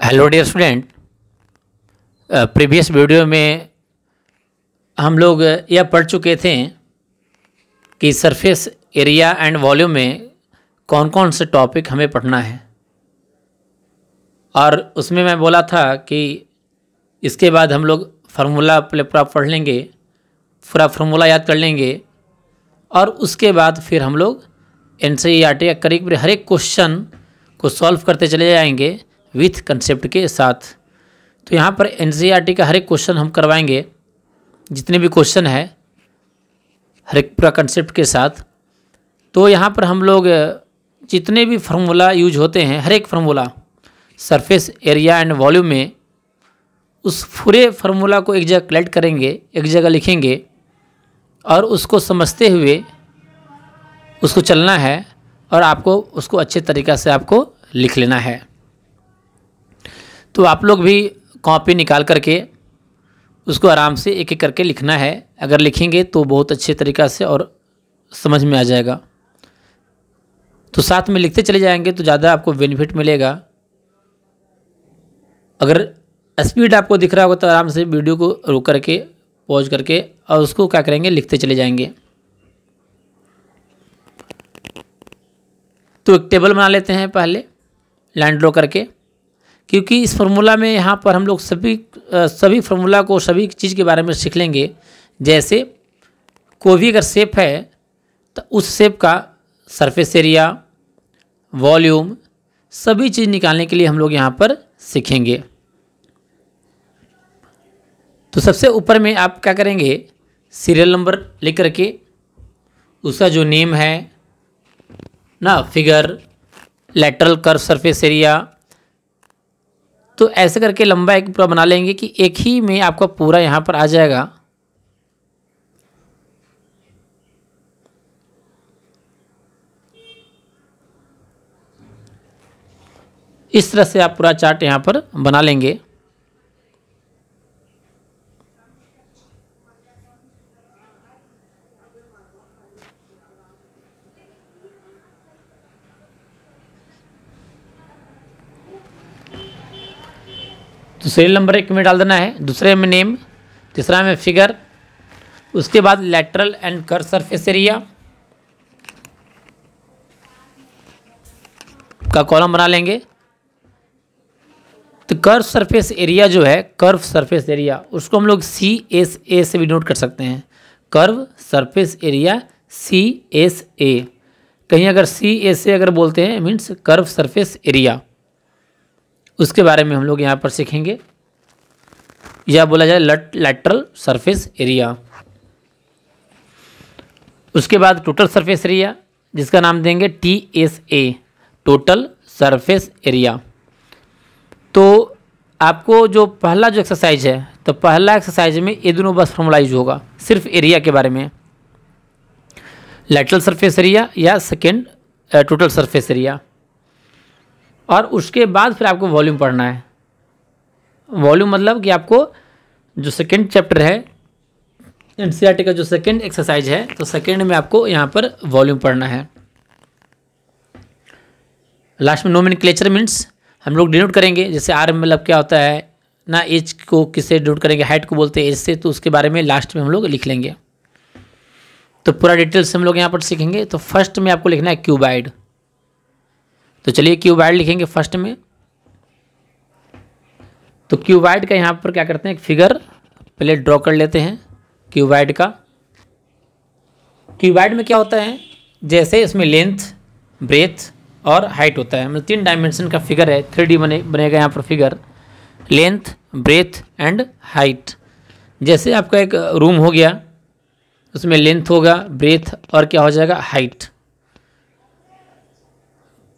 Hello dear student, previous video में हम लोग यह पढ़ चुके थे कि सरफेस एरिया एंड वॉल्यूम में कौन कौन से टॉपिक हमें पढ़ना है। और उसमें मैं बोला था कि इसके बाद हम लोग फार्मूला पूरा पढ़ लेंगे, पूरा फार्मूला याद कर लेंगे और उसके बाद फिर हम लोग एनसीईआरटी का करीब हर एक क्वेश्चन को सॉल्व करते चले जाएंगे विथ कंसेप्ट के साथ। तो यहाँ पर एनसीईआरटी का हर एक क्वेश्चन हम करवाएंगे, जितने भी क्वेश्चन है हर एक पूरा कंसेप्ट के साथ। तो यहाँ पर हम लोग जितने भी फार्मूला यूज होते हैं, हर एक formula surface area and volume में, उस पूरे फार्मूला को एक जगह कलेक्ट करेंगे, एक जगह लिखेंगे और उसको समझते हुए उसको चलना है और आपको उसको अच्छे तरीक़ा से आपको लिख लेना है। तो आप लोग भी कॉपी निकाल करके उसको आराम से एक एक करके लिखना है। अगर लिखेंगे तो बहुत अच्छे तरीक़ा से और समझ में आ जाएगा। तो साथ में लिखते चले जाएंगे तो ज़्यादा आपको बेनिफिट मिलेगा। अगर स्पीड आपको दिख रहा होगा तो आराम से वीडियो को रोक करके पॉज करके और उसको क्या करेंगे, लिखते चले जाएंगे। तो एक टेबल बना लेते हैं पहले लाइन ड्रॉ करके, क्योंकि इस फार्मूला में यहाँ पर हम लोग सभी फार्मूला को, सभी चीज़ के बारे में सीख लेंगे। जैसे कोई भी अगर शेप है तो उस शेप का सरफेस एरिया, वॉल्यूम, सभी चीज़ निकालने के लिए हम लोग यहाँ पर सीखेंगे। तो सबसे ऊपर में आप क्या करेंगे, सीरियल नंबर लिख करके उसका जो नेम है ना, figure, lateral curve surface area, तो ऐसे करके लंबा एक पूरा बना लेंगे कि एक ही में आपका पूरा यहाँ पर आ जाएगा। इस तरह से आप पूरा चार्ट यहाँ पर बना लेंगे। तो सीरियल नंबर एक में डाल देना है, दूसरे में नेम, तीसरा में फिगर, उसके बाद lateral and curve surface area का कॉलम बना लेंगे। तो कर्व सरफेस एरिया जो है, कर्व सरफेस एरिया, उसको हम लोग CSA से भी नोट कर सकते हैं। कर्व सरफेस एरिया CSA, कहीं अगर CSA अगर बोलते हैं मीन्स कर्व सरफेस एरिया, उसके बारे में हम लोग यहाँ पर सीखेंगे। या बोला जाए लेटरल सरफेस एरिया। उसके बाद टोटल सरफेस एरिया, जिसका नाम देंगे TSA, टोटल सरफेस एरिया। तो आपको जो पहला जो एक्सरसाइज है, तो पहला एक्सरसाइज में ये दोनों बस फॉर्मूला यूज होगा, सिर्फ एरिया के बारे में, लेटरल सरफेस एरिया या सेकेंड टोटल सरफेस एरिया। और उसके बाद फिर आपको वॉल्यूम पढ़ना है। वॉल्यूम मतलब कि आपको जो सेकेंड चैप्टर है एनसीईआरटी का, जो सेकेंड एक्सरसाइज है, तो सेकेंड में आपको यहाँ पर वॉल्यूम पढ़ना है। लास्ट में नोमेनक्लेचर मीन्स हम लोग डिनोट करेंगे, जैसे आर मतलब क्या होता है ना, एज को किससे डिनोट करेंगे, हाइट को बोलते हैं एज से, तो उसके बारे में लास्ट में हम लोग लिख लेंगे। तो पूरा डिटेल से हम लोग यहाँ पर सीखेंगे। तो फर्स्ट में आपको लिखना है क्यूबाइड। तो चलिए क्यूबाइड लिखेंगे फर्स्ट में। तो क्यूबाइड का यहाँ पर क्या करते हैं, एक फिगर पहले ड्रॉ कर लेते हैं क्यूबाइड का। क्यूबाइड में क्या होता है, जैसे इसमें लेंथ, ब्रेथ और हाइट होता है, मतलब 3 डायमेंशन का फिगर है। 3D बनेगा यहाँ पर figure, length, breadth and height. जैसे आपका एक रूम हो गया, उसमें लेंथ होगा, ब्रेथ और क्या हो जाएगा, हाइट।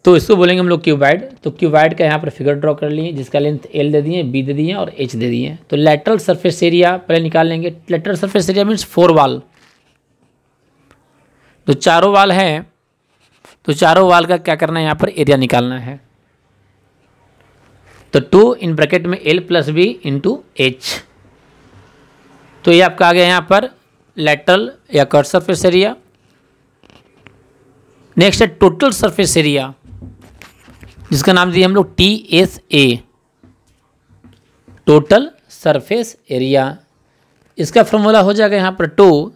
तो इसको बोलेंगे हम लोग क्यूबाइड। तो क्यूबाइड का यहाँ पर फिगर ड्रॉ कर लिए, जिसका लेंथ L दे दिए, B दे दिए और H दे दिए। तो लेटरल सरफेस एरिया पहले निकाल लेंगे। लेटरल सरफेस एरिया मीन्स 4 वाल। तो चारों वाल हैं, तो चारों वाल का क्या करना है, यहाँ पर एरिया निकालना है। तो 2 इन ब्रैकेट में L + B × H। तो ये आपका आ गया यहाँ पर लेटरल या कर्व सरफेस एरिया। नेक्स्ट है टोटल सरफेस एरिया, जिसका नाम दिए हम लोग TSA, टोटल सरफेस एरिया। इसका फॉर्मूला हो जाएगा यहाँ पर 2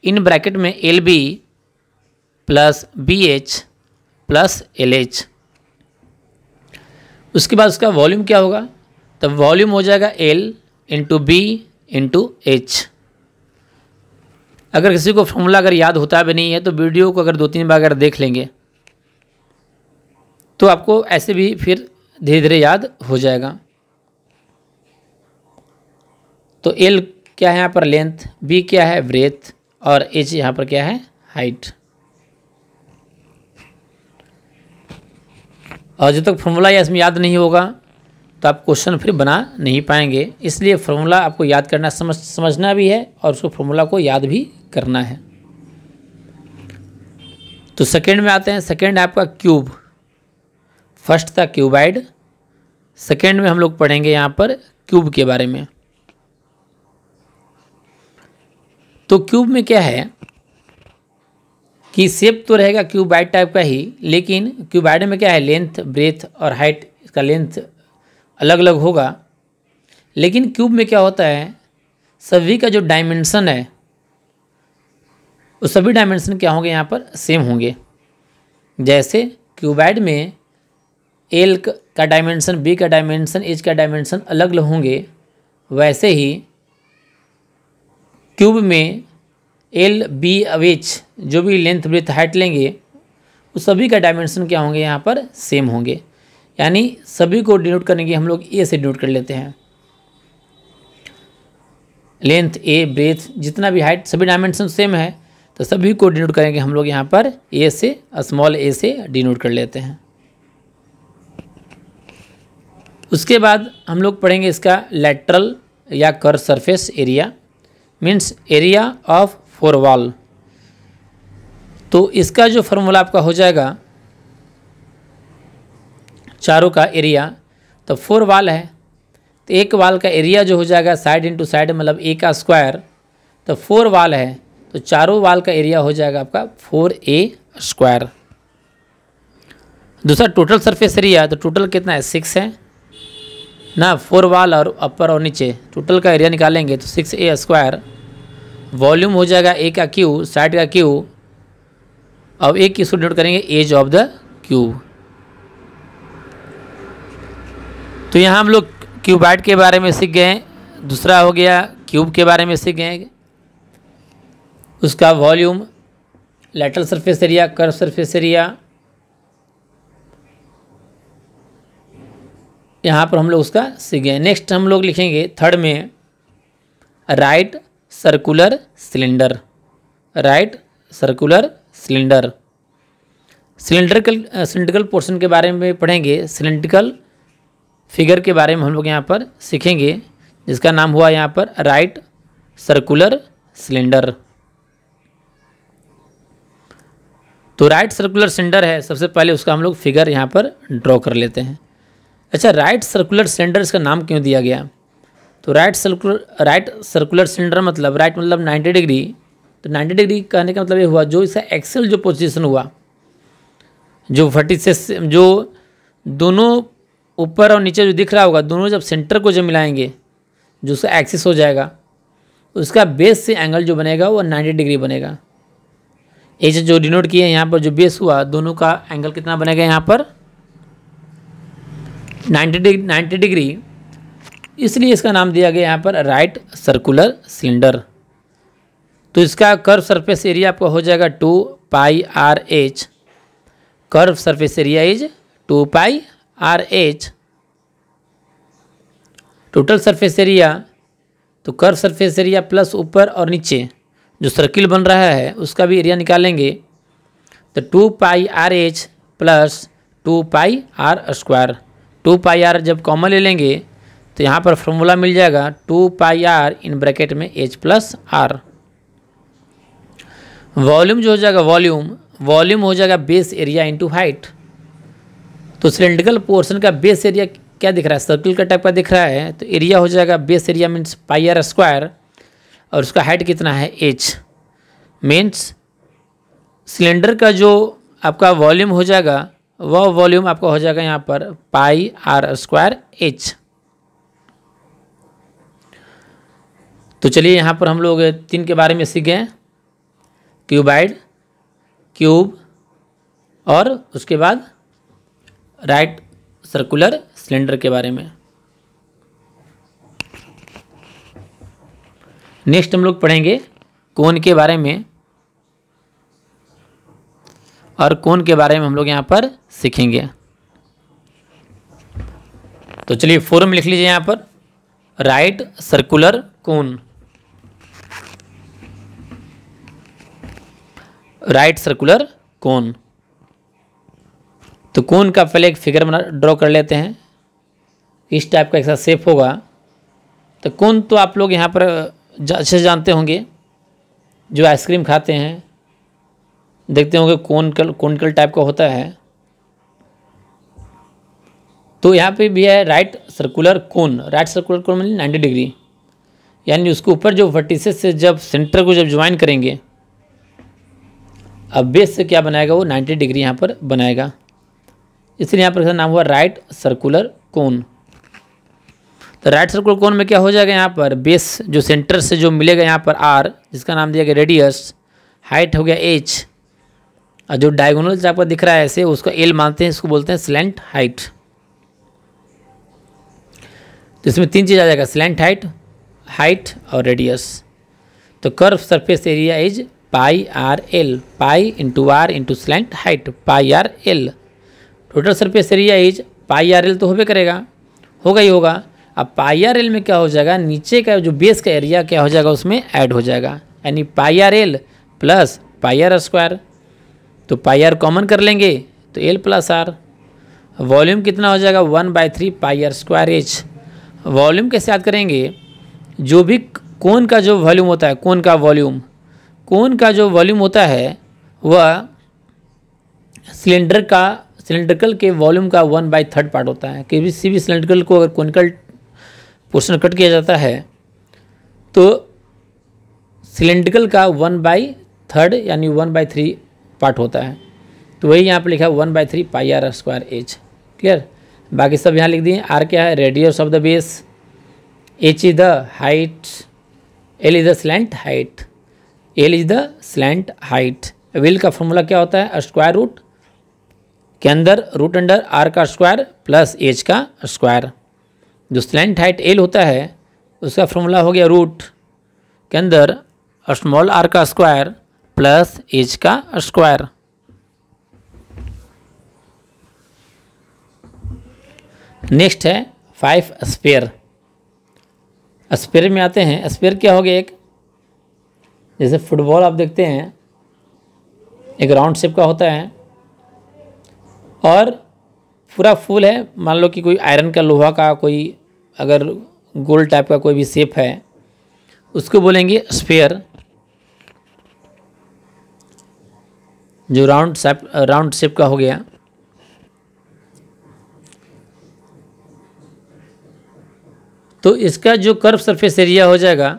इन ब्रैकेट में LB plus BH plus LH। उसके बाद उसका वॉल्यूम क्या होगा, तब वॉल्यूम हो जाएगा L into B into H। अगर किसी को फॉर्मूला अगर याद होता भी नहीं है तो वीडियो को अगर 2-3 बार अगर देख लेंगे तो आपको ऐसे भी फिर धीरे धीरे याद हो जाएगा। तो L क्या है यहाँ पर लेंथ, B क्या है ब्रेथ और H यहाँ पर क्या है हाइट। और जब तक फॉर्मूला या इसमें याद नहीं होगा तो आप क्वेश्चन फिर बना नहीं पाएंगे, इसलिए फॉर्मूला आपको याद करना समझना भी है और उसको फॉर्मूला को याद भी करना है। तो सेकंड में आते हैं। सेकंड है आपका क्यूब, फर्स्ट था क्यूबाइड, सेकंड में हम लोग पढ़ेंगे यहाँ पर क्यूब के बारे में। तो क्यूब में क्या है कि शेप तो रहेगा क्यूबाइड टाइप का ही, लेकिन क्यूबाइड में क्या है लेंथ ब्रेथ और हाइट, इसका लेंथ अलग अलग होगा। लेकिन क्यूब में क्या होता है सभी का जो डायमेंशन है वो सभी डायमेंशन क्या होंगे यहाँ पर सेम होंगे। जैसे क्यूबाइड में L का डायमेंशन, B का डायमेंशन, H का डायमेंशन अलग अलग होंगे, वैसे ही क्यूब में L, B और H जो भी लेंथ ब्रेथ हाइट लेंगे उस सभी का डायमेंशन क्या होंगे यहाँ पर सेम होंगे। यानी सभी को डिनोट करने के हम लोग A से डिनोट कर लेते हैं। लेंथ A, ब्रेथ, जितना भी हाइट सभी डायमेंशन सेम है तो सभी को डिनोट करेंगे हम लोग यहाँ पर A से, स्मॉल a से डिनोट कर लेते हैं। उसके बाद हम लोग पढ़ेंगे इसका लैटरल या curve surface area, means area of 4 wall. तो इसका जो फॉर्मूला आपका हो जाएगा चारों का एरिया, तो 4 वाल है तो एक वाल का एरिया जो हो जाएगा साइड इंटू साइड मतलब A का स्क्वायर, तो 4 वाल है तो चारों वाल का एरिया हो जाएगा आपका 4A स्क्वायर। दूसरा टोटल सरफेस एरिया, तो टोटल कितना है 6 है ना, 4 वाल और अपर और नीचे टोटल का एरिया निकालेंगे तो 6A स्क्वायर। वॉल्यूम हो जाएगा A का क्यू, साइड का क्यू, अब एक इसको डिनोट करेंगे एज ऑफ द क्यूब। तो यहाँ हम लोग क्यूबाइड के बारे में सीख गए, दूसरा हो गया क्यूब के बारे में सीख गए, उसका volume, lateral surface area, curve surface area, यहाँ पर हम लोग उसका सीख गए। नेक्स्ट हम लोग लिखेंगे थर्ड में right circular cylinder. Right circular cylinder, cylindrical portion के बारे में पढ़ेंगे, सिलेंड्रिकल फिगर के बारे में हम लोग यहाँ पर सीखेंगे, जिसका नाम हुआ यहाँ पर राइट सर्कुलर सिलेंडर। तो राइट सर्कुलर सिलेंडर है, सबसे पहले उसका हम लोग फिगर यहाँ पर ड्रॉ कर लेते हैं। अच्छा, राइट सर्कुलर सिलेंडर इसका नाम क्यों दिया गया? तो राइट सर्कुलर सिलेंडर मतलब राइट मतलब 90 डिग्री, तो 90 डिग्री कहने का मतलब ये हुआ जो इसका एक्सेल जो पोजीशन हुआ, जो वर्टिसेस जो दोनों ऊपर और नीचे जो दिख रहा होगा, दोनों जब सेंटर को जब मिलाएंगे जो उसका एक्सिस हो जाएगा, उसका बेस से एंगल जो बनेगा वो 90 डिग्री बनेगा। एज जो डिनोट किए यहाँ पर जो बेस हुआ, दोनों का एंगल कितना बनेगा यहाँ पर 90 डिग्री, इसलिए इसका नाम दिया गया यहाँ पर राइट सर्कुलर सिलेंडर। तो इसका कर्व सरफेस एरिया आपका हो जाएगा 2 pi R H. Curve surface area is 2 pi R H. Total surface area, तो कर्व सरफेस एरिया प्लस ऊपर और नीचे जो सर्किल बन रहा है उसका भी एरिया निकालेंगे, तो 2 pi R H plus 2 pi are square. 2 pi R जब कॉमन ले लेंगे तो यहाँ पर फॉर्मूला मिल जाएगा 2 पाई आर इन ब्रैकेट में एच प्लस आर। वॉल्यूम जो हो जाएगा वॉल्यूम हो जाएगा बेस एरिया इंटू हाइट। तो सिलेंड्रिकल पोर्शन का बेस एरिया क्या दिख रहा है, सर्किल का टाइप का दिख रहा है, तो एरिया हो जाएगा base area means pi are square, और उसका हाइट कितना है एच। मीन्स सिलेंडर का जो आपका वॉल्यूम हो जाएगा वह वॉल्यूम आपका हो जाएगा यहाँ पर पाई आर स्क्वायर एच। तो चलिए यहाँ पर हम लोग 3 के बारे में सीख गए, क्यूबाइड, क्यूब और उसके बाद राइट सर्कुलर सिलेंडर के बारे में। नेक्स्ट हम लोग पढ़ेंगे कोन के बारे में, और कोन के बारे में हम लोग यहाँ पर सीखेंगे। तो चलिए फॉर्म लिख लीजिए यहाँ पर, right circular cone, right circular cone. तो कोन का पहले एक फिगर बना ड्रॉ कर लेते हैं, इस टाइप का ऐसा शेप होगा। तो कोन तो आप लोग यहाँ पर अच्छे से जानते होंगे, जो आइसक्रीम खाते हैं देखते होंगे कोनिकल टाइप का होता है। तो यहाँ पे भी है right circular cone. Right circular cone मतलब 90 डिग्री, यानी उसके ऊपर जो वर्टिसेस से जब सेंटर को जब ज्वाइन करेंगे, अब बेस से क्या बनाएगा, वो 90 डिग्री यहाँ पर बनाएगा, इसलिए यहाँ पर नाम हुआ राइट सर्कुलर कोन। तो राइट सर्कुलर कोन में क्या हो जाएगा, यहाँ पर बेस जो सेंटर से जो मिलेगा यहाँ पर आर, जिसका नाम दिया गया रेडियस, हाइट हो गया एच, और जो डायगोनल जो आपको दिख रहा है ऐसे, उसको एल मानते हैं, इसको बोलते हैं स्लैंट हाइट। तो इसमें 3 चीज़ आ जाएगा, स्लैंट हाइट, हाइट और रेडियस। तो curve surface area is pi are l, pi into r into slant height, pi are l. Total surface area is pi are l, तो होबे करेगा, होगा ही होगा। अब पाई आर एल में क्या हो जाएगा, नीचे का जो बेस का एरिया क्या हो जाएगा, उसमें ऐड हो जाएगा, यानी pi are L plus pi are square. तो पाई आर कॉमन कर लेंगे तो एल प्लस आर। वॉल्यूम कितना हो जाएगा, 1/3 पाई आर स्क्वायर एच। वॉल्यूम कैसे याद करेंगे, जो भी कोन का जो वॉल्यूम होता है, कोन का वॉल्यूम, कोन का जो वॉल्यूम होता है वह सिलेंड्रिकल के वॉल्यूम का 1/3 पार्ट होता है। किसी भी सिलेंड्रिकल को अगर कोनिकल पोर्शन कट किया जाता है तो सिलेंड्रिकल का 1/3 यानी 1/3 पार्ट होता है। तो वही यहाँ पर लिखा है 1/3 पाई आर स्क्वायर एच। क्लियर, बाकी सब यहाँ लिख दिए। आर क्या है, radius of the base, H is the height, L is the slant height, L is the slant height. L का फॉर्मूला क्या होता है, स्क्वायर रूट के अंदर रूट अंडर आर का स्क्वायर प्लस एच का स्क्वायर। जो स्लैंट हाइट एल होता है उसका फॉर्मूला हो गया रूट के अंदर स्मॉल आर का स्क्वायर प्लस एच का स्क्वायर। नेक्स्ट है 5 स्फीयर। स्फीयर में आते हैं, स्फीयर क्या हो गया, एक जैसे फुटबॉल आप देखते हैं एक राउंड शेप का होता है और पूरा फुल है। मान लो कि कोई आयरन का, लोहा का, कोई अगर गोल टाइप का कोई भी शेप है, उसको बोलेंगे स्फीयर। जो राउंड शेप का हो गया। तो इसका जो कर्व सरफेस एरिया हो जाएगा,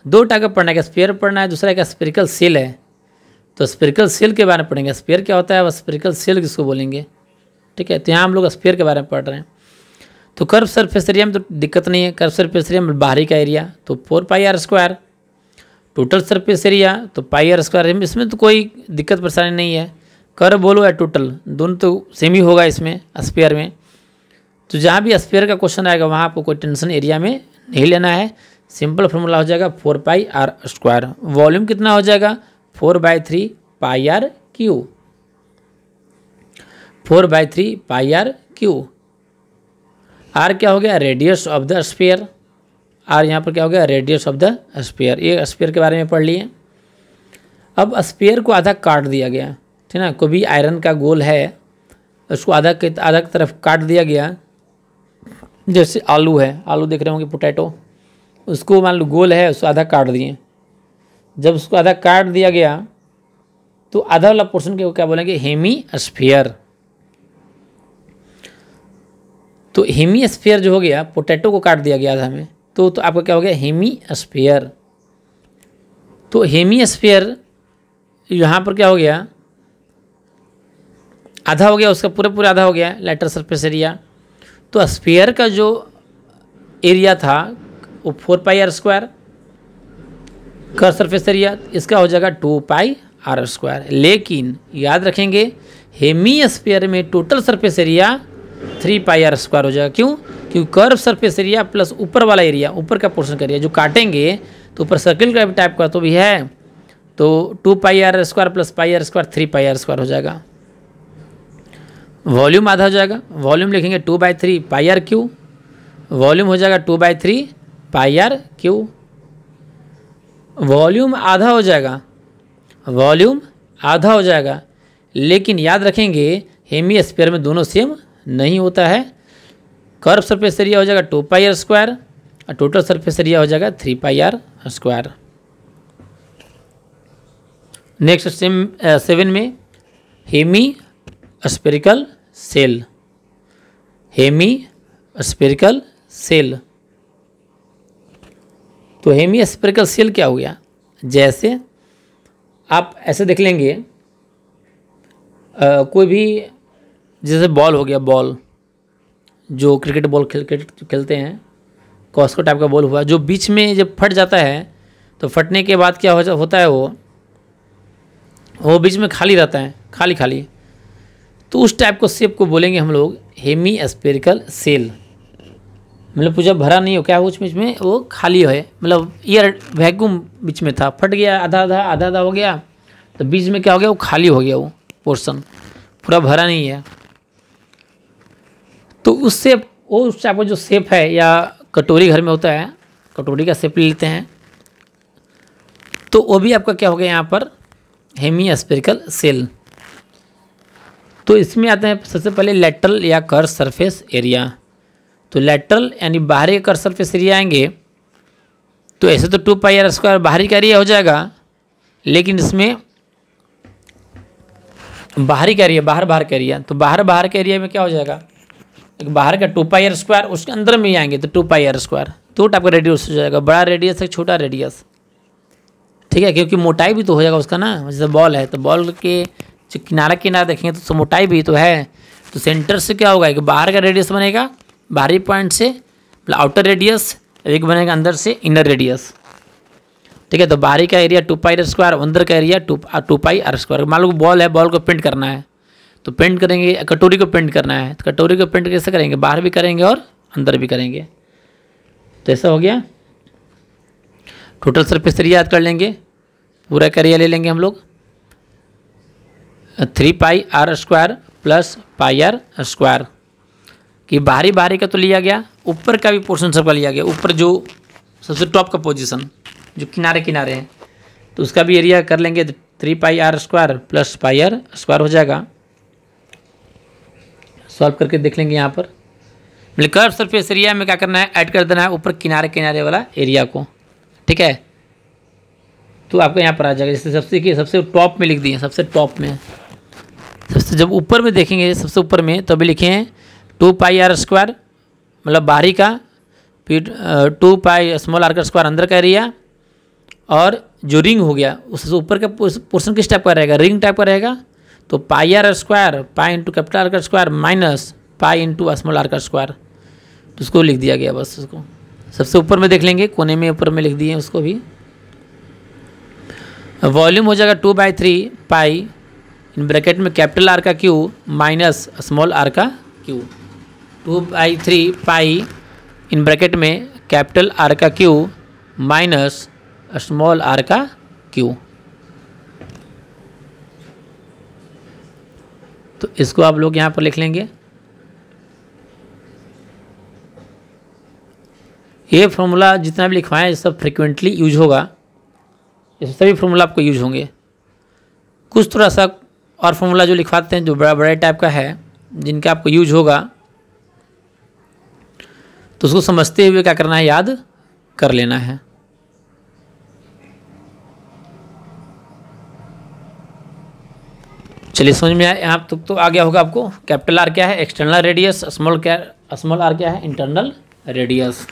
2 टाइप का पढ़ना है, स्फीयर पढ़ना है, दूसरा एक स्फेरिकल सेल है। तो स्फेरिकल सेल के बारे में पढ़ेंगे, स्फीयर क्या होता है, वह स्फेरिकल सेल किसको बोलेंगे। ठीक है, तो यहाँ हम लोग स्फीयर के बारे में पढ़ रहे हैं। तो कर्व सरफेस एरिया में तो दिक्कत नहीं है, कर्व सरफेस एरिया में बाहरी का एरिया तो 4 pi are square, total surface area तो पाई आर स्क्वायर, इसमें तो कोई दिक्कत परेशानी नहीं है। कर्व बोलो या टोटल, दोनों तो सेम ही होगा इसमें स्फीयर में। तो जहाँ भी स्फीयर का क्वेश्चन आएगा वहाँ आपको कोई टेंशन एरिया में नहीं लेना है, सिंपल फॉर्मूला हो जाएगा 4 पाई आर स्क्वायर। वॉल्यूम कितना हो जाएगा, 4/3 pi R cube, 4/3 pi R cube. R क्या हो गया, radius of the sphere. R यहाँ पर क्या हो गया, रेडियस ऑफ द स्फीयर। ये स्फीयर के बारे में पढ़ लिए। अब स्फीयर को आधा काट दिया गया, ठीक ना, कोई भी आयरन का गोल है उसको आधा की तरफ काट दिया गया। जैसे आलू है, आलू देख रहे होंगे, पोटैटो, उसको मान लो गोल है, उसको आधा काट दिए। जब उसको आधा काट दिया गया तो आधा वाला पोर्शन के क्या बोलेंगे, हेमी स्फीयर। तो हेमी स्फीयर जो हो गया, पोटैटो को काट दिया गया आधा में, तो आपका क्या हो गया, हेमी स्फीयर। तो हेमी स्फीयर यहाँ पर क्या हो गया, आधा हो गया, उसका पूरे आधा हो गया लेटरल सरफेस एरिया। तो स्फीयर का जो एरिया था वो 4 pi are square, curve surface area इसका हो जाएगा 2 पाई आर स्क्वायर। लेकिन याद रखेंगे हेमी स्फीयर में total surface area 3 pi are square हो जाएगा। क्यों? क्योंकि कर्व सरफेस एरिया प्लस ऊपर वाला एरिया, ऊपर का पोर्शन का एरिया जो काटेंगे तो ऊपर सर्किल का टाइप का तो भी है, तो 2 pi are square plus pi are square 3 pi are square हो जाएगा। वॉल्यूम आधा हो जाएगा, वॉल्यूम लिखेंगे 2/3 पाई आर क्यू, वॉल्यूम हो जाएगा 2/3 पाई आर क्यू। वॉल्यूम आधा हो जाएगा, वॉल्यूम आधा हो जाएगा, लेकिन याद रखेंगे हेमी स्फीयर में दोनों सेम नहीं होता है। कर्व सरफेस एरिया हो जाएगा 2 पाई आर स्क्वायर और टोटल सरफेस एरिया हो जाएगा 3 पाई आर स्क्वायर। नेक्स्ट 7 में hemispherical shell, hemispherical shell. तो हेमी स्फेरिकल सेल क्या हो गया? जैसे आप ऐसे देख लेंगे कोई भी जैसे बॉल हो गया, बॉल जो क्रिकेट बॉल खेलते हैं, कॉस्को टाइप का बॉल हुआ जो बीच में जब फट जाता है तो फटने के बाद क्या होता है, वो बीच में खाली रहता है, खाली खाली। तो उस टाइप को शेप को बोलेंगे हम लोग हेमी स्फेरिकल सेल। मतलब पूरा भरा नहीं हो, क्या हो बीच में वो खाली है, मतलब एयर वैक्यूम बीच में था, फट गया, आधा आधा आधा आधा हो गया, तो बीच में क्या हो गया, वो खाली हो गया, वो पोर्शन पूरा भरा नहीं है। तो उस शेप, वो उस टाइप का जो शेप है, या कटोरी घर में होता है, कटोरी का शेप ले लेते हैं, तो वो भी आपका क्या हो गया यहाँ पर हेमी स्फेरिकल सेल। तो इसमें आते हैं सबसे पहले लेटरल या कर्व सरफेस एरिया। तो लेटरल यानी बाहरी कर्व सरफेस एरिया आएंगे, तो ऐसे तो 2 पाई आर स्क्वायर बाहरी का एरिया हो जाएगा, लेकिन इसमें बाहरी का एरिया, बाहर का एरिया, तो बाहर के एरिया में क्या हो जाएगा, एक बाहर का 2 पाई आर स्क्वायर, उसके अंदर में ही आएंगे तो 2 पाई आर स्क्वायर, दो टाइप का रेडियस हो जाएगा, बड़ा रेडियस है छोटा रेडियस, ठीक है, क्योंकि मोटाई भी तो हो जाएगा उसका ना। जैसे बॉल है तो बॉल के जो किनारा देखेंगे तो मोटाई भी तो है, तो सेंटर से क्या होगा, एक बाहर का रेडियस बनेगा बाहरी पॉइंट से, मतलब आउटर रेडियस, एक बनेगा अंदर से इनर रेडियस, ठीक है। तो बाहरी का एरिया 2 पाई आर स्क्वायर, अंदर का एरिया 2 पाई आर स्क्वायर। मान लो बॉल है, बॉल को पेंट करना है तो पेंट करेंगे, कटोरी को पेंट करना है तो कटोरी को पेंट कैसे करेंगे, बाहर भी करेंगे और अंदर भी करेंगे। तो ऐसा हो गया। टोटल सरफेस एरिया याद कर लेंगे, पूरा का एरिया ले लेंगे हम लोग 3 pi are square plus pi are square, कि बाहरी का तो लिया गया, ऊपर का भी पोर्शन सबका लिया गया, ऊपर जो सबसे टॉप का पोजीशन जो किनारे हैं तो उसका भी एरिया कर लेंगे, 3 pi are square plus pi are square हो जाएगा। सॉल्व करके देख लेंगे यहाँ पर, मतलब कर्व सरफेस एरिया में क्या करना है, ऐड कर देना है ऊपर किनारे वाला एरिया को, ठीक है। तो आपका यहाँ पर आ जाएगा, जैसे सबसे टॉप में लिख दिए, सबसे टॉप में, सबसे जब ऊपर में देखेंगे सबसे ऊपर में तो अभी लिखे हैं 2 पाई आर स्क्वायर, मतलब बाहरी का, फिर 2 पाई स्मॉल आर का स्क्वायर अंदर का एरिया, और जो रिंग हो गया उससे ऊपर का पोर्शन किस टाइप का रहेगा, रिंग टाइप का रहेगा, तो pi are square pi into capital R का square minus pi into small are का स्क्वायर, तो उसको लिख दिया गया बस। उसको सबसे ऊपर में देख लेंगे, कोने में ऊपर में लिख दिए उसको भी। वॉल्यूम हो जाएगा 2/3 पाई इन ब्रैकेट में कैपिटल आर का क्यू माइनस स्मॉल आर का क्यू, 2/3 पाई इन ब्रैकेट में कैपिटल आर का क्यू माइनस स्मॉल आर का क्यू। तो इसको आप लोग यहाँ पर लिख लेंगे। ये फॉर्मूला जितना भी लिखवाएं ये सब फ्रिक्वेंटली यूज होगा, ये सभी फॉर्मूला आपको यूज होंगे। कुछ थोड़ा सा और फॉर्मूला जो लिखवाते हैं जो बड़ा टाइप का है, जिनका आपको यूज होगा, तो उसको समझते हुए क्या करना है, याद कर लेना है। चलिए समझ में आया, यहाँ तक तो आ गया होगा आपको। कैपिटल आर क्या है, एक्सटर्नल रेडियस, स्मॉल आर क्या है, इंटरनल रेडियस।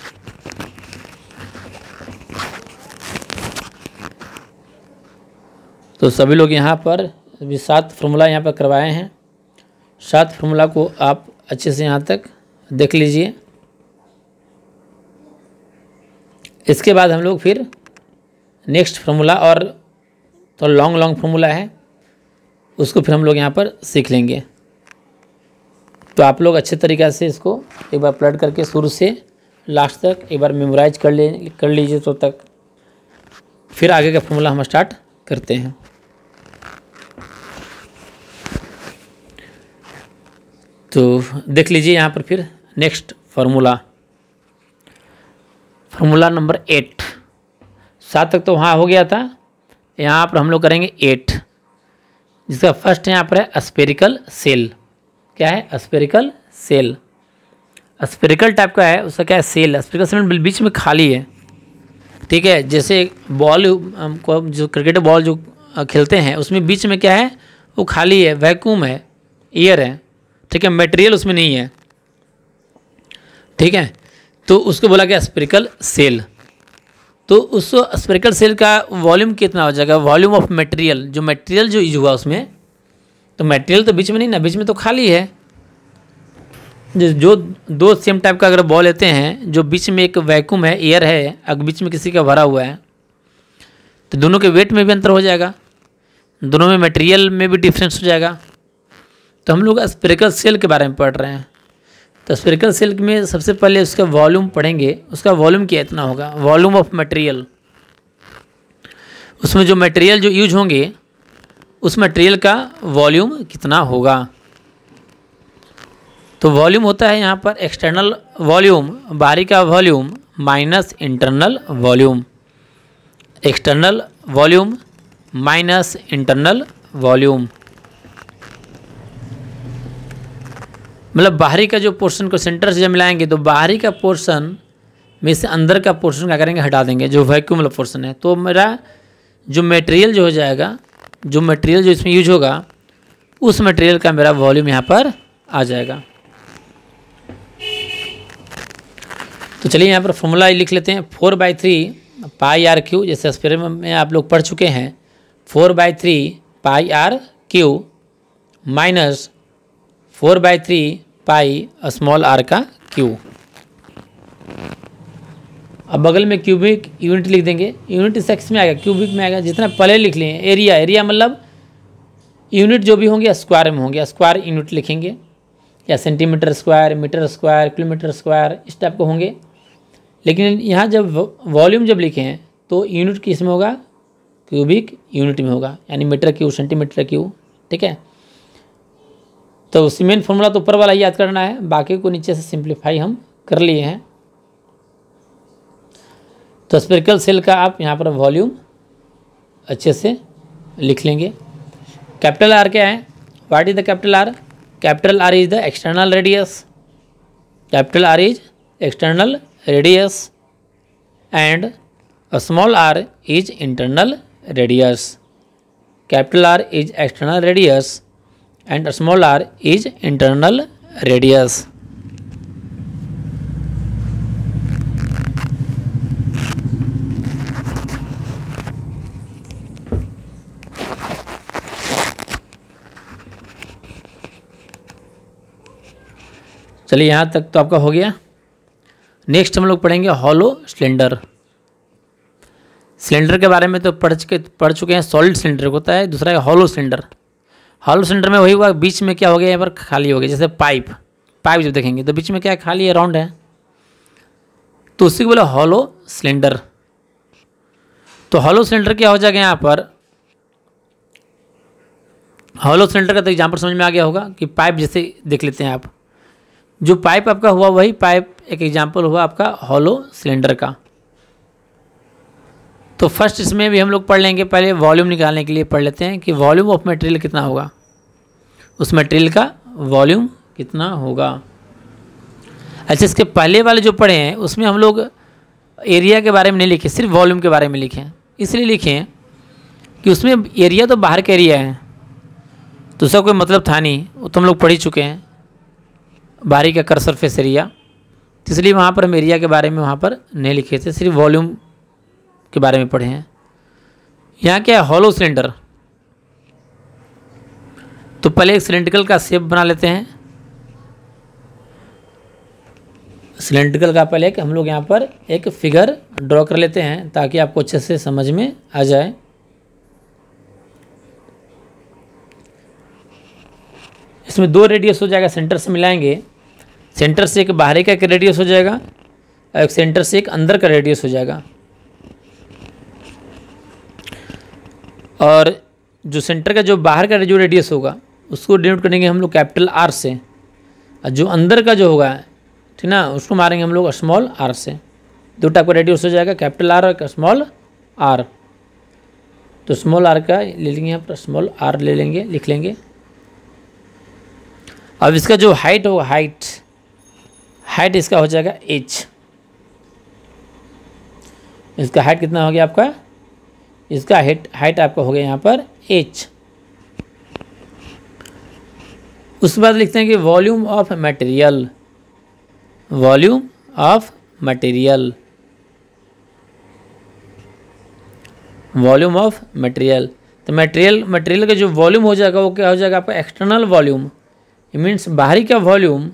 तो सभी लोग यहाँ पर अभी 7 फार्मूला यहाँ पर करवाए हैं, 7 फार्मूला को आप अच्छे से यहाँ तक देख लीजिए। इसके बाद हम लोग फिर नेक्स्ट फार्मूला और तो लॉन्ग फार्मूला है, उसको फिर हम लोग यहाँ पर सीख लेंगे। तो आप लोग अच्छे तरीक़े से इसको एक बार प्लॉट करके शुरू से लास्ट तक एक बार मेमोराइज कर लीजिए, तो तक फिर आगे का फार्मूला हम स्टार्ट करते हैं। तो देख लीजिए यहाँ पर फिर नेक्स्ट फार्मूला नंबर 8। 7 तक तो वहाँ हो गया था, यहाँ पर हम लोग करेंगे 8, जिसका फर्स्ट यहाँ पर है स्फेरिकल सेल। क्या है? Spherical shell. स्फेरिकल टाइप का है, उसका क्या है? सेल। स्फेरिकल सेल बीच में खाली है, ठीक है। जैसे बॉल को, जो क्रिकेट बॉल जो खेलते हैं उसमें बीच में क्या है? वो खाली है, वैक्यूम है, एयर है, ठीक है, मटेरियल उसमें नहीं है, ठीक है। तो उसको बोला गया स्फेरिकल सेल। तो उस स्फेरिकल सेल का वॉल्यूम कितना हो जाएगा? वॉल्यूम ऑफ मटेरियल, जो मटेरियल जो यूज हुआ उसमें, तो मटेरियल तो बीच में नहीं ना, बीच में तो खाली है। जो दो सेम टाइप का अगर बॉल लेते हैं, जो बीच में एक वैक्यूम है, एयर है, अगर बीच में किसी का भरा हुआ है, तो दोनों के वेट में भी अंतर हो जाएगा, दोनों में मटेरियल में भी डिफरेंस हो जाएगा। तो हम लोग स्फेरिकल सेल के बारे में पढ़ रहे हैं। तो स्फेरिकल सेल में सबसे पहले उसका वॉल्यूम पढ़ेंगे। उसका वॉल्यूम क्या इतना होगा? वॉल्यूम ऑफ मटेरियल, उसमें जो मटेरियल जो यूज होंगे उस मटेरियल का वॉल्यूम कितना होगा। तो वॉल्यूम होता है यहाँ पर एक्सटर्नल वॉल्यूम, बाहरी का volume minus internal volume. External volume minus internal volume, मतलब बाहरी का जो पोर्शन को सेंटर से जब मिलाएंगे तो बाहरी का पोर्शन में से अंदर का पोर्शन क्या करेंगे? हटा देंगे, जो वैक्यूम वाला पोर्शन है। तो मेरा जो मटेरियल जो हो जाएगा, जो मटेरियल जो इसमें यूज होगा, उस मटेरियल का मेरा वॉल्यूम यहाँ पर आ जाएगा। तो चलिए यहाँ पर फॉर्मूला लिख लेते हैं। 4/3 पाई आर क्यू, जैसे एक्सपेरिमेंट में आप लोग पढ़ चुके हैं, 4/3 pi R cube minus 4/3 pi small are का क्यू। अब बगल में क्यूबिक यूनिट लिख देंगे। यूनिट इस एक्स में आएगा, क्यूबिक में आएगा, जितना पहले लिख लिए। एरिया मतलब यूनिट जो भी होंगे स्क्वायर में होंगे, स्क्वायर यूनिट लिखेंगे, या centimetre square, metre square, kilometre square, इस टाइप के होंगे। लेकिन यहाँ जब वॉल्यूम जब लिखे हैं तो यूनिट किस में होगा? क्यूबिक यूनिट में होगा, यानी मीटर क्यूब, सेंटीमीटर क्यूब, ठीक है। तो उसी मेन फॉर्मूला तो ऊपर वाला याद करना है, बाकी को नीचे से सिंप्लीफाई हम कर लिए हैं। तो स्फेरिकल सेल का आप यहाँ पर वॉल्यूम अच्छे से लिख लेंगे। कैपिटल आर क्या है? What is the capital R? Capital R is the external radius. Capital R is external radius and small r is internal radius. Capital R is external radius and small r is internal radius। चलिए यहाँ तक तो आपका हो गया। Next हम लोग पढ़ेंगे हॉलो सिलेंडर। सिलेंडर के बारे में तो पढ़ चुके हैं। सॉलिड सिलेंडर होता है, दूसरा है हॉलो सिलेंडर। हॉलो सिलेंडर में वही हुआ, बीच में क्या हो गया? यहाँ पर खाली हो गया। जैसे पाइप जब देखेंगे तो बीच में क्या खाली है? राउंड है, तो उसी को बोला हॉलो सिलेंडर। तो हॉलो सिलेंडर क्या हो जाएगा? यहाँ पर हॉलो सिलेंडर का तो एग्जाम्पल समझ में आ गया होगा कि पाइप जैसे देख लेते हैं आप। जो पाइप आपका हुआ वही पाइप एक एग्जाम्पल हुआ आपका हॉलो सिलेंडर का। तो फर्स्ट इसमें भी हम लोग पढ़ लेंगे। पहले वॉल्यूम निकालने के लिए पढ़ लेते हैं कि वॉल्यूम ऑफ मटेरियल कितना होगा, उस मटेरियल का वॉल्यूम कितना होगा। अच्छा, इसके पहले वाले जो पढ़े हैं उसमें हम लोग एरिया के बारे में नहीं लिखे, सिर्फ वॉल्यूम के बारे में लिखे। इसलिए लिखे कि उसमें एरिया तो बाहर का एरिया है, तो उसका कोई मतलब था नहीं, वो तो हम लोग पढ़ ही चुके हैं, बाहरी का कर सरफेस एरिया। तो इसलिए वहाँ पर हम एरिया के बारे में वहाँ पर नहीं लिखे थे, सिर्फ वॉल्यूम के बारे में पढ़े हैं। यहाँ क्या है? Hollow cylinder. तो पहले एक सिलेंड्रिकल का शेप बना लेते हैं। सिलेंड्रिकल का पहले हम लोग यहाँ पर एक फिगर ड्रॉ कर लेते हैं ताकि आपको अच्छे से समझ में आ जाए। इसमें दो रेडियस हो जाएगा, सेंटर से मिलाएंगे, सेंटर से एक बाहरी का एक रेडियस हो जाएगा और एक सेंटर से एक अंदर का रेडियस हो जाएगा। और जो सेंटर का जो बाहर का जो रेडियस होगा उसको डिनोट करेंगे हम लोग कैपिटल आर से, और जो अंदर का जो होगा ठीक ना उसको मारेंगे हम लोग स्मॉल आर से। दो टाइप का रेडियस हो जाएगा, कैपिटल आर और स्मॉल आर। तो स्मॉल आर का ले लेंगे यहाँ पर, स्मॉल आर ले लेंगे, लिख लेंगे। अब इसका जो हाइट होगा, हाइट इसका हो जाएगा h। इसका हाइट कितना हो गया आपका, इसका हाइट आपका हो गया यहाँ पर h। उसके बाद लिखते हैं कि volume of material, volume of material, volume of material. तो मटेरियल का जो वॉल्यूम हो जाएगा वो क्या हो जाएगा आपका, एक्सटर्नल वॉल्यूम, मीन्स बाहरी का वॉल्यूम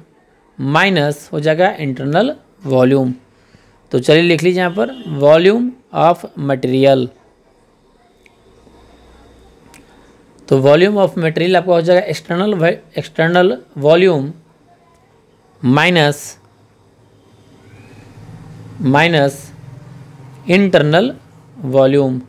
माइनस हो जाएगा इंटरनल वॉल्यूम। तो चलिए लिख लीजिए यहाँ पर वॉल्यूम ऑफ मटेरियल। तो वॉल्यूम ऑफ मटेरियल आपका हो जाएगा external volume minus internal volume.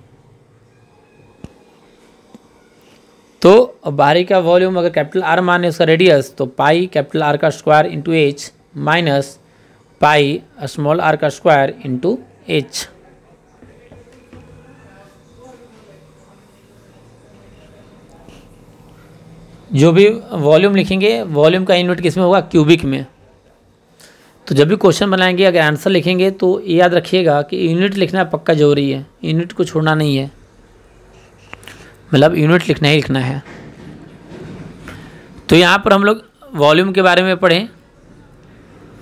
तो बाहरी का वॉल्यूम अगर कैपिटल आर माने उसका रेडियस, तो पाई कैपिटल आर का square into h minus pi small are का स्क्वायर इंटू एच। जो भी वॉल्यूम लिखेंगे, वॉल्यूम का यूनिट किस में होगा, क्यूबिक में। तो जब भी क्वेश्चन बनाएंगे अगर आंसर लिखेंगे तो याद रखिएगा कि यूनिट लिखना पक्का जरूरी है, यूनिट को छोड़ना नहीं है, मतलब यूनिट लिखना ही लिखना है। तो यहाँ पर हम लोग वॉल्यूम के बारे में पढ़ें।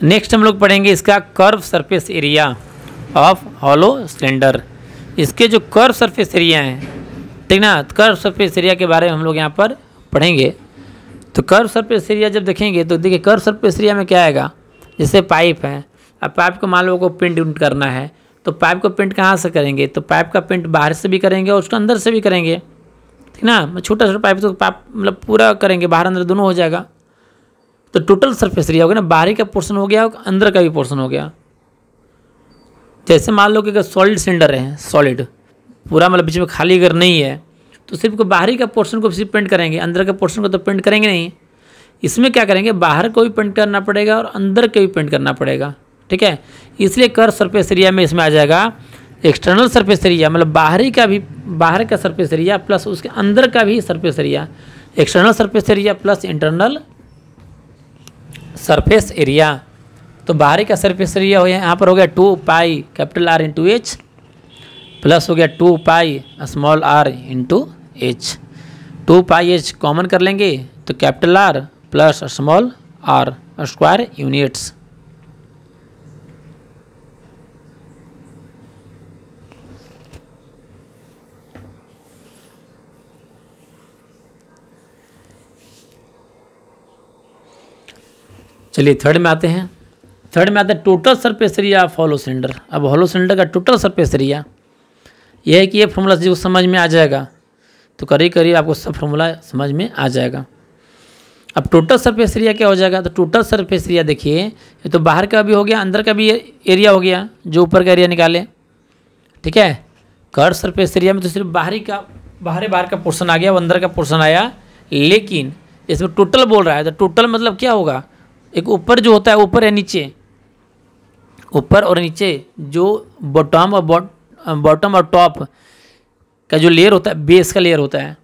नेक्स्ट हम लोग पढ़ेंगे इसका curve surface area of hollow cylinder. इसके जो कर्व सरफेस एरिया हैं, ठीक ना, कर्व सरफेस एरिया के बारे में हम लोग यहाँ पर पढ़ेंगे। तो कर्व सरफेस एरिया जब देखेंगे तो देखिए कर्व सरफेस एरिया में क्या आएगा, जैसे पाइप है, अब पाइप को मान लो को पेंट करना है, तो पाइप को पेंट कहाँ से करेंगे, तो पाइप का पेंट बाहर से भी करेंगे और उसको अंदर से भी करेंगे, ठीक ना। छोटा छोटा पाइप तो पाइप मतलब पूरा करेंगे, बाहर अंदर दोनों हो जाएगा। तो टोटल सरफेस एरिया होगा ना, बाहरी का पोर्शन हो गया, अंदर का भी पोर्शन हो गया। जैसे मान लो कि अगर सॉलिड सिलेंडर है, सॉलिड पूरा मतलब बीच में खाली अगर नहीं है, तो सिर्फ को बाहरी का पोर्शन को सिर्फ पेंट करेंगे, अंदर का पोर्शन को तो पेंट करेंगे नहीं। इसमें क्या करेंगे, बाहर को भी पेंट करना पड़ेगा और अंदर को भी पेंट करना पड़ेगा, ठीक है। इसलिए कर्व सरफेस एरिया में इसमें आ जाएगा एक्सटर्नल सरफेस एरिया, मतलब बाहरी का भी, बाहर का सरफेस एरिया प्लस उसके अंदर का भी surface area, external surface area plus internal surface area. तो बाहरी का सरफेस एरिया हो यहाँ पर हो गया 2 pi capital R into h plus हो गया 2 pi small r into h. 2 pi h common कर लेंगे तो capital R plus small r square units. चलिए थर्ड में आते हैं। थर्ड में आता है total surface area of hollow cylinder. अब हॉलो सिलेंडर का टोटल सरफेस एरिया यह है कि ये फॉर्मूला जो समझ में आ जाएगा तो करीब करीब आपको सब फॉर्मूला समझ में आ जाएगा। अब टोटल सरफेस एरिया क्या हो जाएगा, तो टोटल सरफेस एरिया देखिए, ये तो बाहर का भी हो गया, अंदर का भी एरिया हो गया, जो ऊपर का एरिया निकाले, ठीक है। कर्व सरफेस एरिया में तो सिर्फ बाहर का पोर्शन आ गया, वो अंदर का पोर्शन आया, लेकिन इसमें टोटल बोल रहा है, तो टोटल मतलब क्या होगा, एक ऊपर जो होता है, ऊपर या नीचे, ऊपर और नीचे जो बॉटम और टॉप का जो लेयर होता है, बेस का लेयर होता है,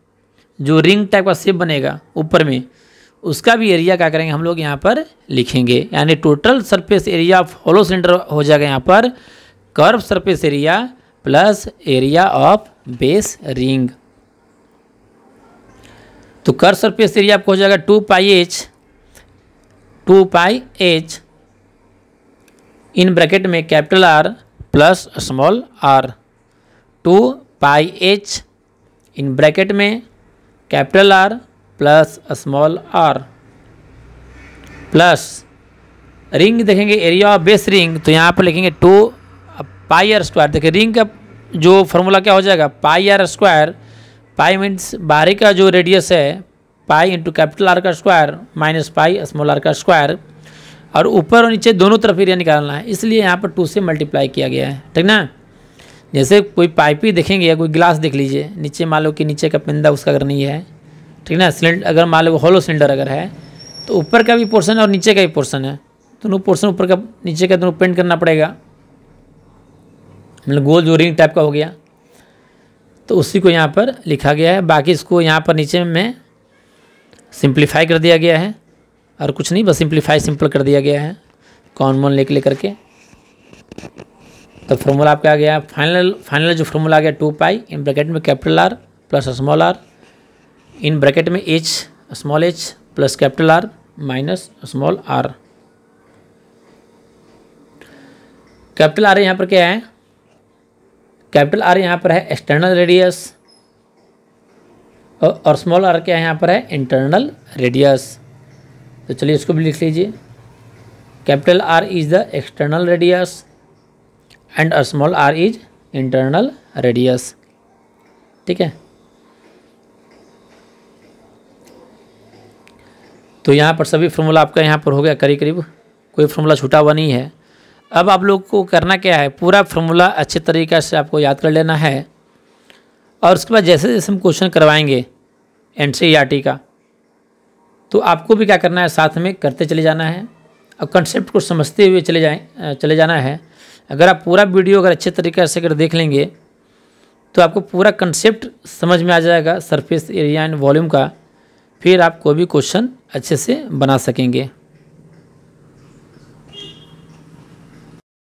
जो रिंग टाइप का शेप बनेगा ऊपर में, उसका भी एरिया क्या करेंगे हम लोग यहाँ पर लिखेंगे। यानी total surface area of hollow cylinder हो जाएगा यहाँ पर curve surface area plus area of base ring. तो कर्व सरफेस एरिया आपको हो जाएगा 2 पाई एच इन ब्रैकेट में capital R plus small R. 2 pi H in bracket में capital R plus small R plus ring देखेंगे area of base ring, तो यहाँ पर लिखेंगे 2 पाई आर स्क्वायर। देखिए रिंग का जो फॉर्मूला क्या हो जाएगा, pi are square. Pi means बाहरी का जो रेडियस है, पाई इंटू कैपिटल आर का square minus pi small are का स्क्वायर, और ऊपर और नीचे दोनों तरफ एरिया निकालना है, इसलिए यहाँ पर 2 से मल्टीप्लाई किया गया है, ठीक ना। जैसे कोई पाइप ही देखेंगे या कोई गिलास देख लीजिए, नीचे मान लो कि नीचे का पिंदा उसका अगर नहीं है, ठीक ना, सिलेंडर अगर मान लो हॉलो सिलेंडर अगर है, तो ऊपर का भी पोर्शन है और नीचे का भी पोर्शन है, दोनों पोर्शन ऊपर का नीचे का दोनों पेंट करना पड़ेगा, मतलब गोल जो रिंग टाइप का हो गया, तो उसी को यहाँ पर लिखा गया है। बाकी इसको यहाँ पर नीचे में सिंप्लीफाई कर दिया गया है, और कुछ नहीं, बस सिंप्लीफाई सिंपल कर दिया गया है कॉमन लेकर के। तो फार्मूला आपका आ गया फाइनल जो फार्मूला आ गया 2 पाई इन ब्रैकेट में capital R plus small R in bracket में H small H plus capital R minus small R. Capital R यहाँ पर क्या है, कैपिटल आर यहाँ पर है एक्सटर्नल रेडियस, और स्मॉल आर क्या है यहाँ पर है इंटरनल रेडियस। तो चलिए इसको भी लिख लीजिए, capital R is the external radius and small r is internal radius, ठीक है। तो यहाँ पर सभी फार्मूला आपका यहाँ पर हो गया करीब करीब, कोई फार्मूला छूटा हुआ नहीं है। अब आप लोग को करना क्या है, पूरा फार्मूला अच्छे तरीक़े से आपको याद कर लेना है, और उसके बाद जैसे जैसे हम क्वेश्चन करवाएंगे एनसीईआरटी का, तो आपको भी क्या करना है, साथ में करते चले जाना है और कंसेप्ट को समझते हुए चले जाना है। अगर आप पूरा वीडियो अगर अच्छे तरीके से अगर देख लेंगे तो आपको पूरा कंसेप्ट समझ में आ जाएगा सरफेस एरिया एंड वॉल्यूम का, फिर आप कोई भी क्वेश्चन अच्छे से बना सकेंगे।